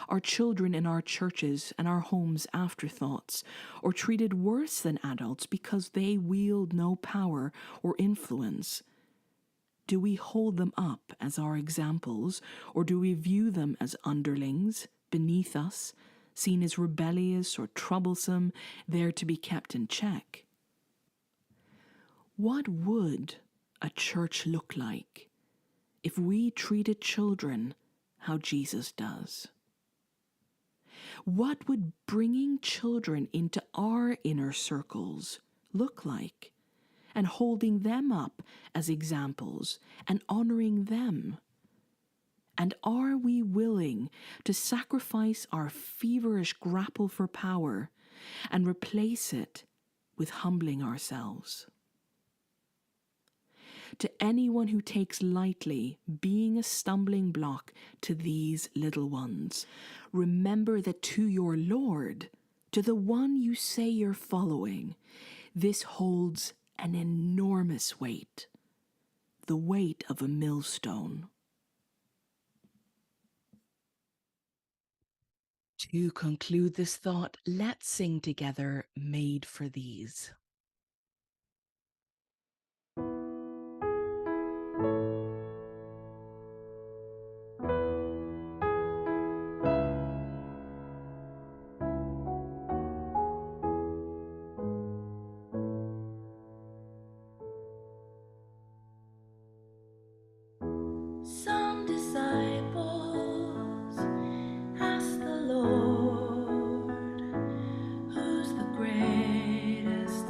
Are children in our churches and our homes afterthoughts, or treated worse than adults because they wield no power or influence? Do we hold them up as our examples, or do we view them as underlings, beneath us, seen as rebellious or troublesome, there to be kept in check? What would a church look like if we treated children how Jesus does? What would bringing children into our inner circles look like, and holding them up as examples and honoring them? And are we willing to sacrifice our feverish grapple for power and replace it with humbling ourselves? To anyone who takes lightly being a stumbling block to these little ones, remember that to your Lord, to the one you say you're following, this holds an enormous weight, the weight of a millstone. To conclude this thought, let's sing together Made for These. Some disciples asked the Lord, "Who's the greatest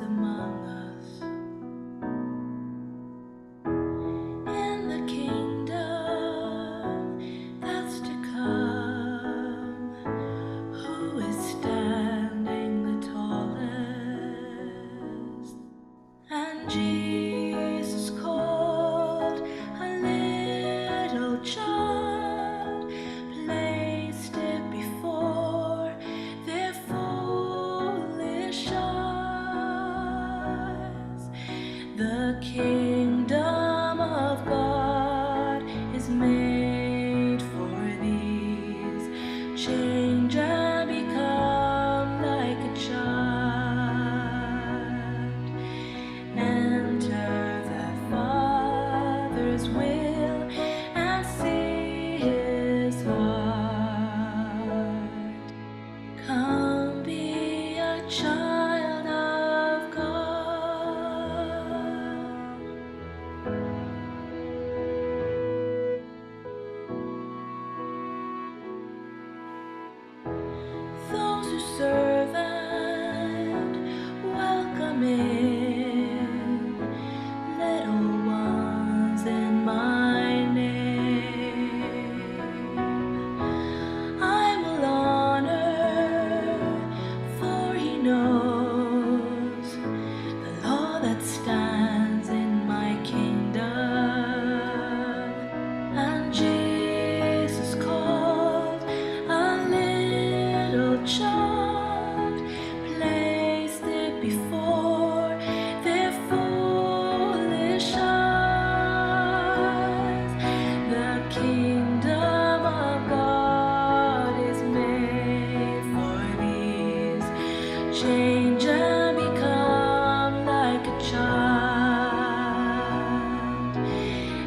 change and become like a child.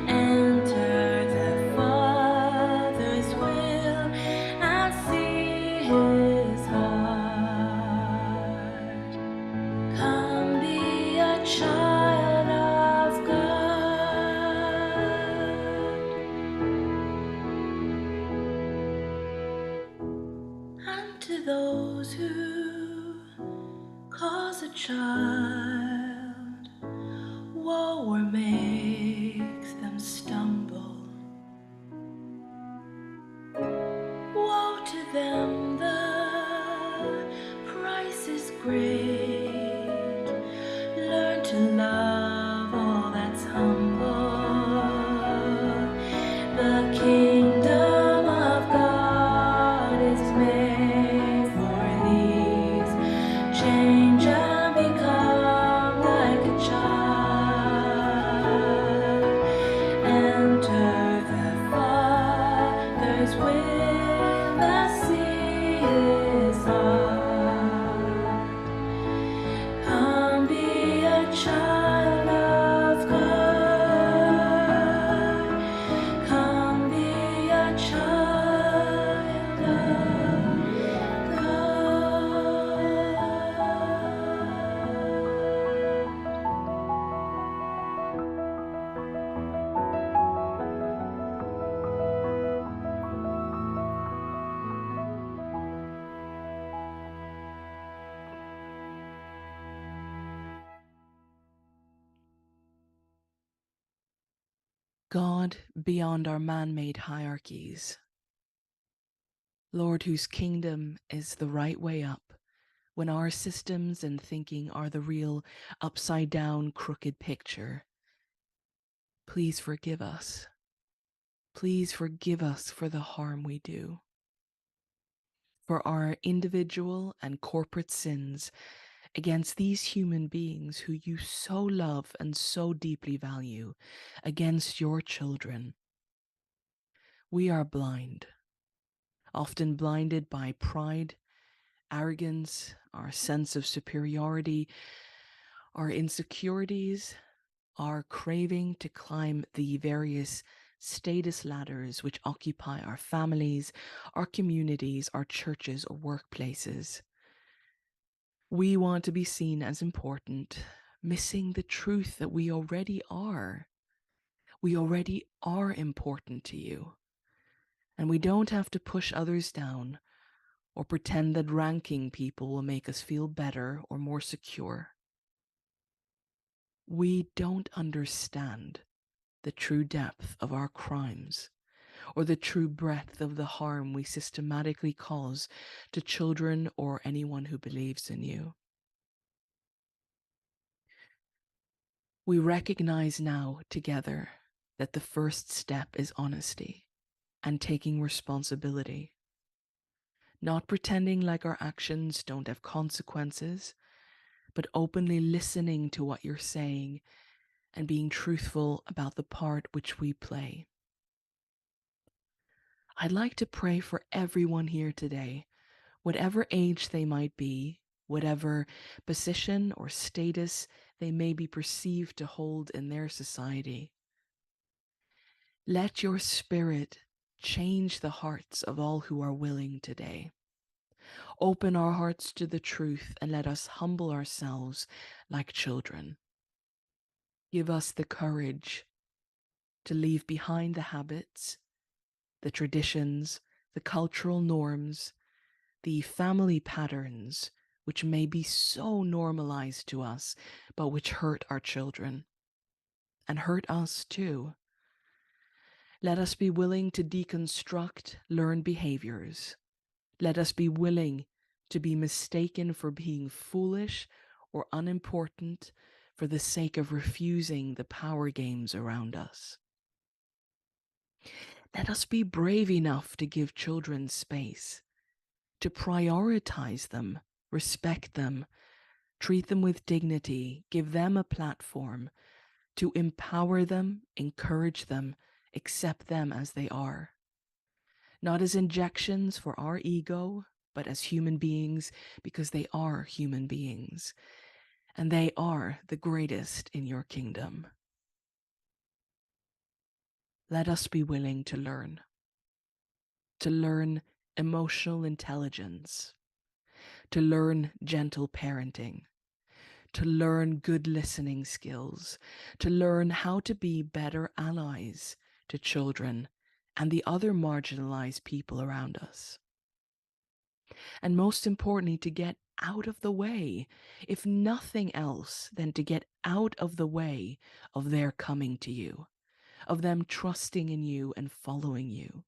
Enter the Father's will and see His heart. Come be a child of God. And to those who cause a child woe or makes them stumble, woe to them, the price is great. Learn to love all that's humble. The kingdom of God is made for these. Change and become like a child. Enter the Father's will and see His heart. Come be a child of God. Come be a child of God beyond our man-made hierarchies. Lord, whose kingdom is the right way up, when our systems and thinking are the real upside-down, crooked picture. Please forgive us. Please forgive us for the harm we do, for our individual and corporate sins against these human beings who you so love and so deeply value, against your children. We are blind, often blinded by pride, arrogance, our sense of superiority, our insecurities, our craving to climb the various status ladders which occupy our families, our communities, our churches, or workplaces. We want to be seen as important, missing the truth that we already are. We already are important to you. And we don't have to push others down or pretend that ranking people will make us feel better or more secure. We don't understand the true depth of our crimes or the true breadth of the harm we systematically cause to children or anyone who believes in you. We recognize now together that the first step is honesty and taking responsibility, not pretending like our actions don't have consequences, but openly listening to what you're saying and being truthful about the part which we play. I'd like to pray for everyone here today, whatever age they might be, whatever position or status they may be perceived to hold in their society. Let your Spirit change the hearts of all who are willing today. Open our hearts to the truth and let us humble ourselves like children. Give us the courage to leave behind the habits, the traditions, the cultural norms, the family patterns which may be so normalized to us, but which hurt our children and hurt us too. Let us be willing to deconstruct learned behaviors. Let us be willing to be mistaken for being foolish or unimportant for the sake of refusing the power games around us. Let us be brave enough to give children space, to prioritize them, respect them, treat them with dignity, give them a platform, to empower them, encourage them, accept them as they are. Not as injections for our ego, but as human beings, because they are human beings, and they are the greatest in your kingdom. Let us be willing to learn emotional intelligence, to learn gentle parenting, to learn good listening skills, to learn how to be better allies to children and the other marginalized people around us. And most importantly, to get out of the way, if nothing else, than to get out of the way of their coming to you, of them trusting in you and following you.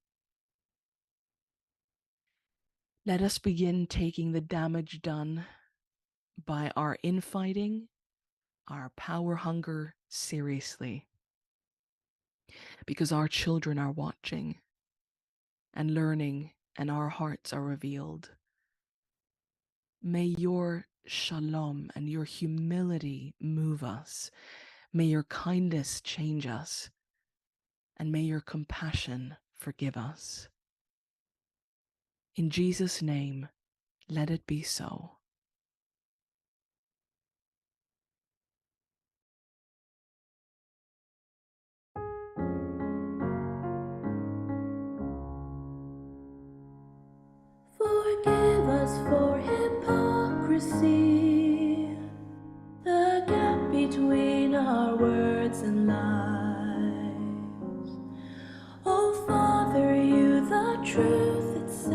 Let us begin taking the damage done by our infighting, our power hunger seriously, because our children are watching and learning, and our hearts are revealed. May your shalom and your humility move us. May your kindness change us. And may your compassion forgive us. In Jesus' name, let it be so. Forgive us for hypocrisy, the gap between our words and lives. Oh Father, you the truth itself,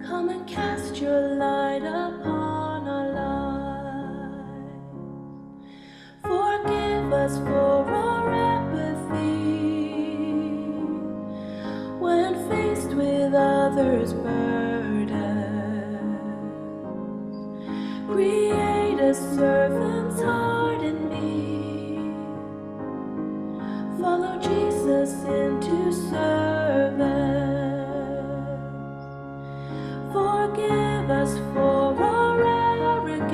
come and cast your light upon our lives. Forgive us for our apathy when faced with others' burdens. Create a servant's heart in me. Follow Jesus into service. Forgive us for our arrogance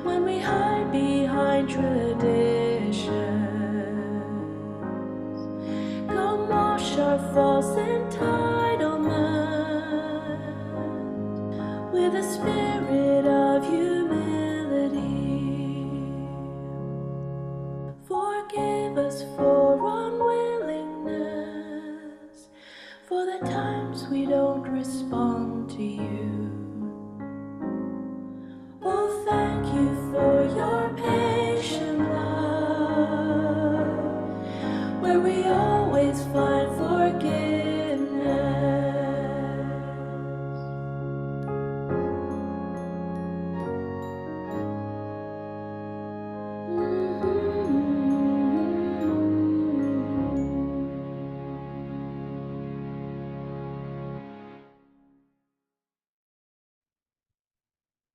when we hide behind traditions. Come wash our false entitlement with a spirit of humility. Forgive us for unwillingness, for the times we don't respond to you. Oh, thank you for your patient love, where we always find forgiveness.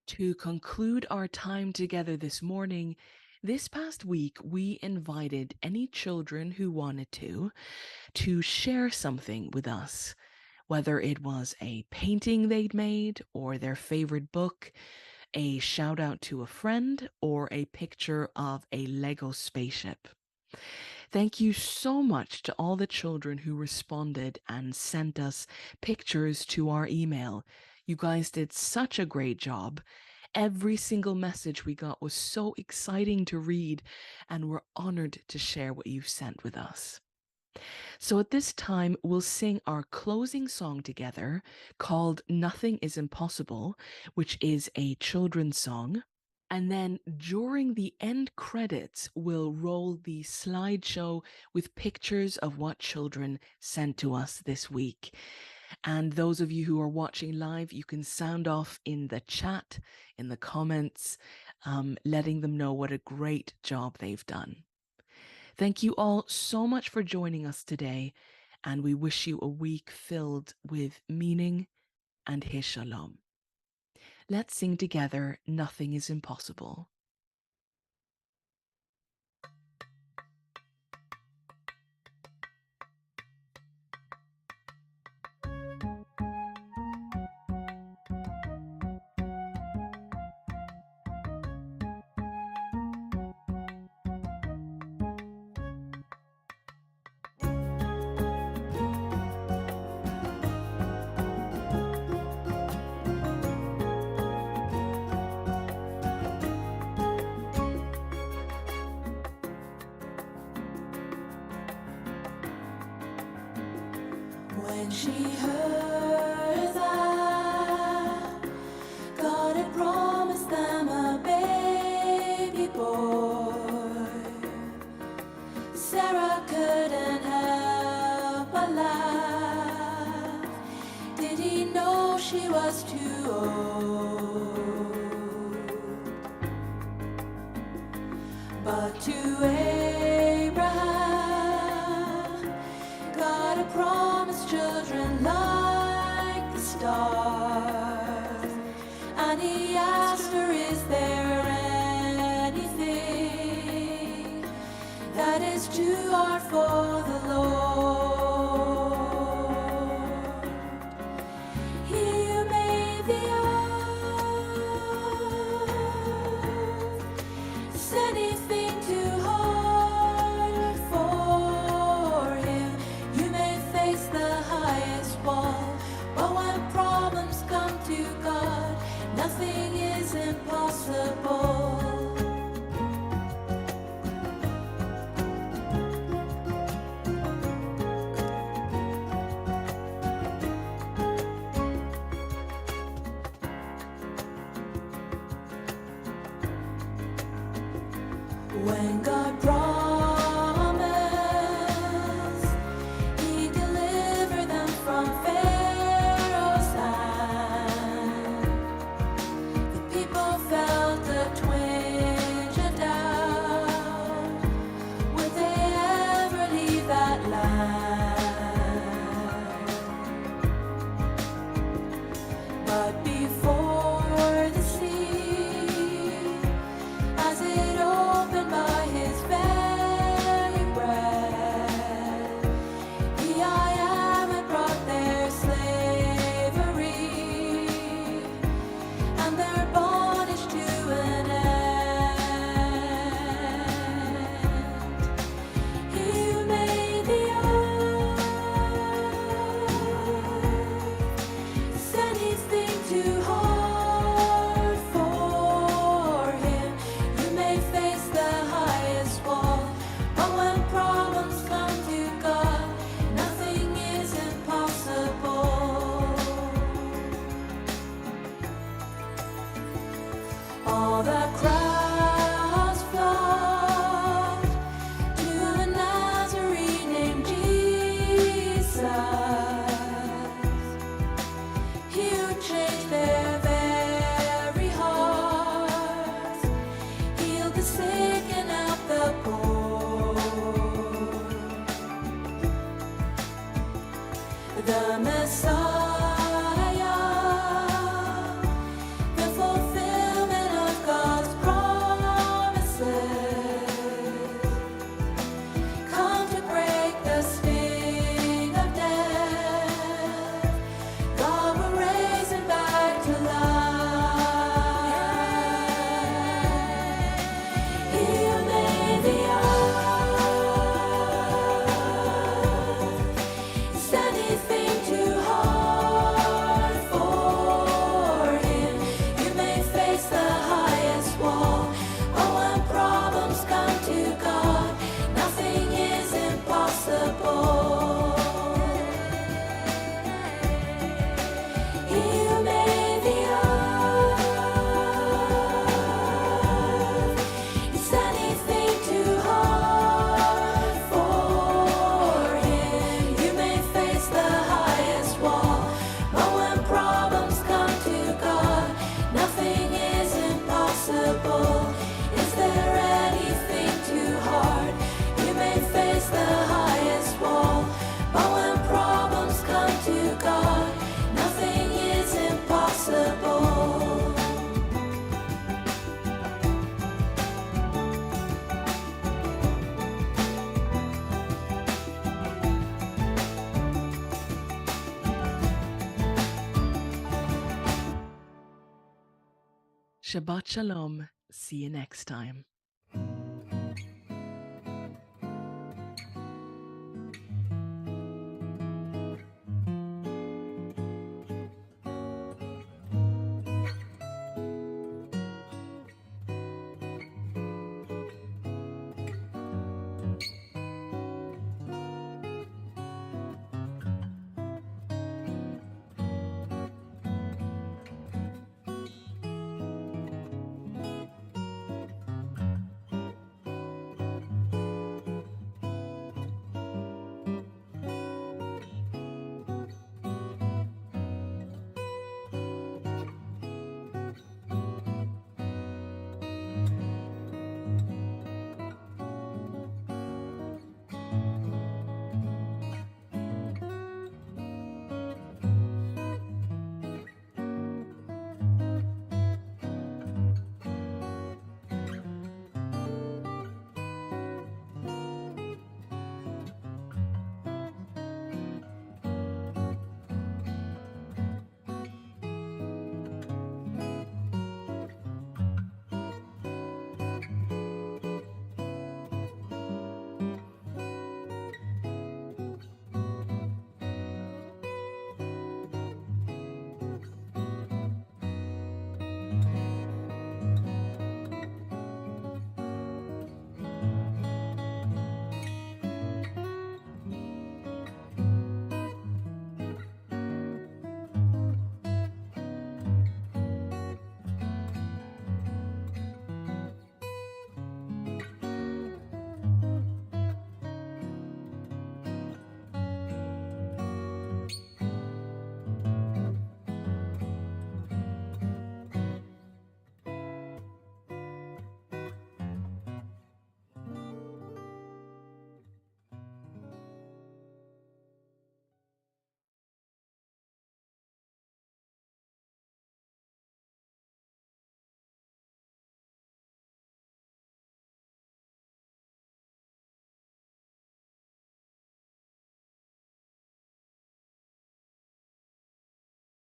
To conclude our time together this morning, this past week we invited any children who wanted to share something with us, whether it was a painting they'd made or their favorite book, a shout out to a friend, or a picture of a Lego spaceship. Thank you so much to all the children who responded and sent us pictures to our email. You guys did such a great job. Every single message we got was so exciting to read, and we're honored to share what you sent with us. So at this time, we'll sing our closing song together called Nothing is Impossible, which is a children's song. And then during the end credits, we'll roll the slideshow with pictures of what children sent to us this week. And those of you who are watching live, you can sound off in the chat, in the comments, letting them know what a great job they've done. Thank you all so much for joining us today, and we wish you a week filled with meaning and His Shalom. Let's sing together, Nothing is Impossible. When she heard that God had promised them a baby boy, Sarah couldn't help but laugh. Did he know she was too old? But to Abraham, God had promised children like the stars. And he asked her, is there anything that is too hard for the Lord? He who made the earth, is anything too hard for him? You may face the highest wall, but when problems come to God, nothing is impossible. When God promised, he delivered them from Pharaoh's hand. The people felt a twinge of doubt. Would they ever leave that land? But before the sea, as it opened by his very breath, the I Am had brought their slavery and their bondage to an end. He who made the earth, is anything too hard for him? You may face the highest wall, but when problems come to God, nothing is impossible. All the crowds flocked to the Nazarene named Jesus. He who changed their very hearts, healed the sick and helped the poor. The Messiah, the fulfillment of God's promises, come to break the sting of death. God will raise him back to life. He who made the earth, is anything too hard for him? You may face the highest wall, but when problems come to God, nothing is impossible. He who made the earth, is anything too hard for him? You may face the highest wall, but when problems come to God, nothing is impossible. Is there anything too hard? You may face the highest wall, but when problems come to God, nothing is impossible. Shabbat Shalom. See you next time.